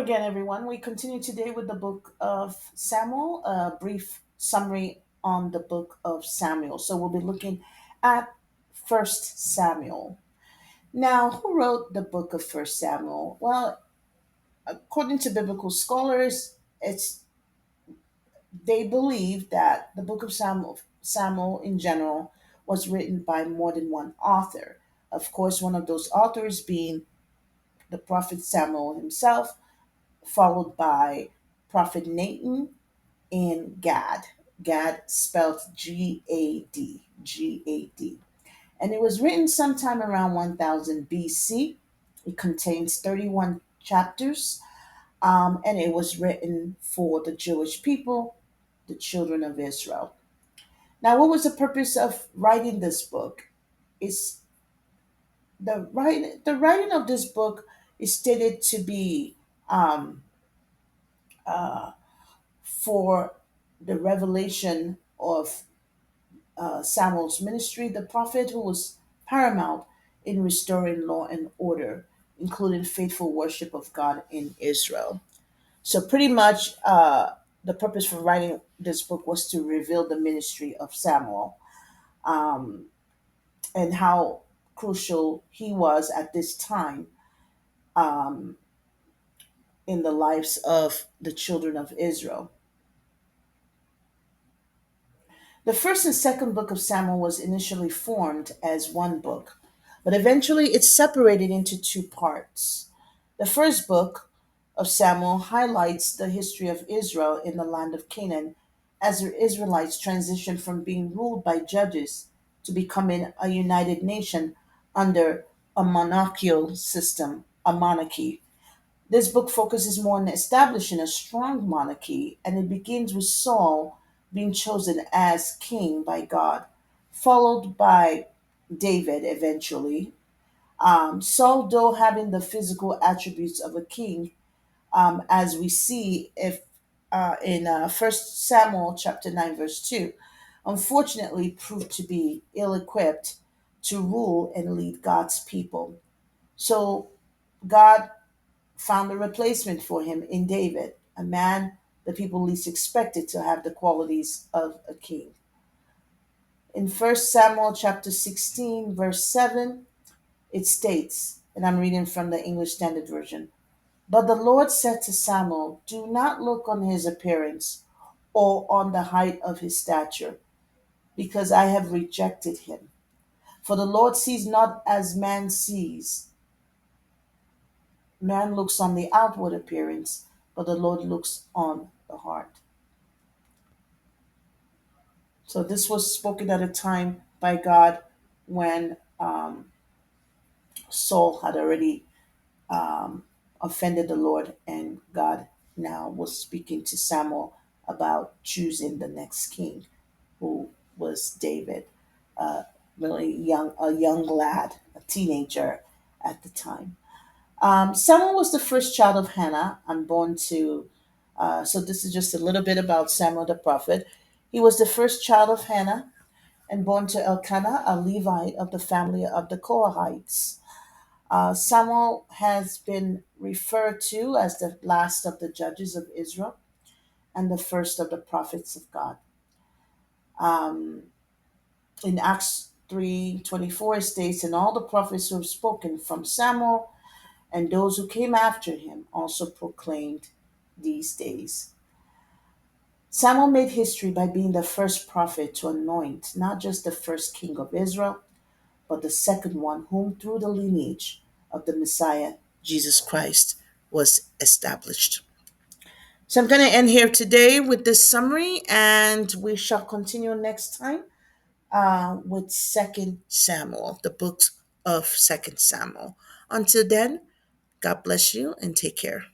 again, everyone. We continue today with the book of Samuel, a brief summary on the book of Samuel. So we'll be looking at First Samuel. Now, who wrote the book of First Samuel? Well, according to biblical scholars, it's they believe that the book of Samuel in general was written by more than one author. Of course, one of those authors being the prophet Samuel himself, followed by Prophet Nathan and Gad. Gad spelled Gad, Gad. And it was written sometime around 1000 BC. It contains 31 chapters, and it was written for the Jewish people, the children of Israel. Now, what was the purpose of writing this book? Is the writing of this book is stated to be um, for the revelation of Samuel's ministry, the prophet who was paramount in restoring law and order, including faithful worship of God in Israel. So, pretty much, the purpose for writing this book was to reveal the ministry of Samuel, um, and how crucial he was at this time, um, in the lives of the children of Israel. The first and second book of Samuel was initially formed as one book, but eventually it separated into two parts. The first book of Samuel highlights the history of Israel in the land of Canaan as the Israelites transitioned from being ruled by judges to becoming a united nation under a monarchical system, a monarchy. This book focuses more on establishing a strong monarchy, and it begins with Saul being chosen as king by God, followed by David eventually. Saul, though having the physical attributes of a king, as we see if in 1 Samuel chapter 9, verse 2, unfortunately proved to be ill equipped to rule and lead God's people. So God found a replacement for him in David, a man the people least expected to have the qualities of a king. In 1 Samuel chapter 16, verse 7, it states, and I'm reading from the English Standard Version, but the Lord said to Samuel, do not look on his appearance or on the height of his stature, because I have rejected him. For the Lord sees not as man sees. Man looks on the outward appearance, but the Lord looks on the heart. So this was spoken at a time by God when Saul had already offended the Lord, and God now was speaking to Samuel about choosing the next king, who was David, really a young lad, a teenager at the time. Samuel was the first child of Hannah and born to, so this is just a little bit about Samuel the prophet. He was the first child of Hannah and born to Elkanah, a Levite of the family of the Korahites. Samuel has been referred to as the last of the judges of Israel and the first of the prophets of God. Um, in Acts 3:24 it states, and all the prophets who have spoken from Samuel and those who came after him also proclaimed these days. Samuel made history by being the first prophet to anoint not just the first king of Israel, but the second one whom through the lineage of the Messiah, Jesus Christ, was established. So I'm going to end here today with this summary, and we shall continue next time with Second Samuel, the book of Second Samuel. Until then, God bless you and take care.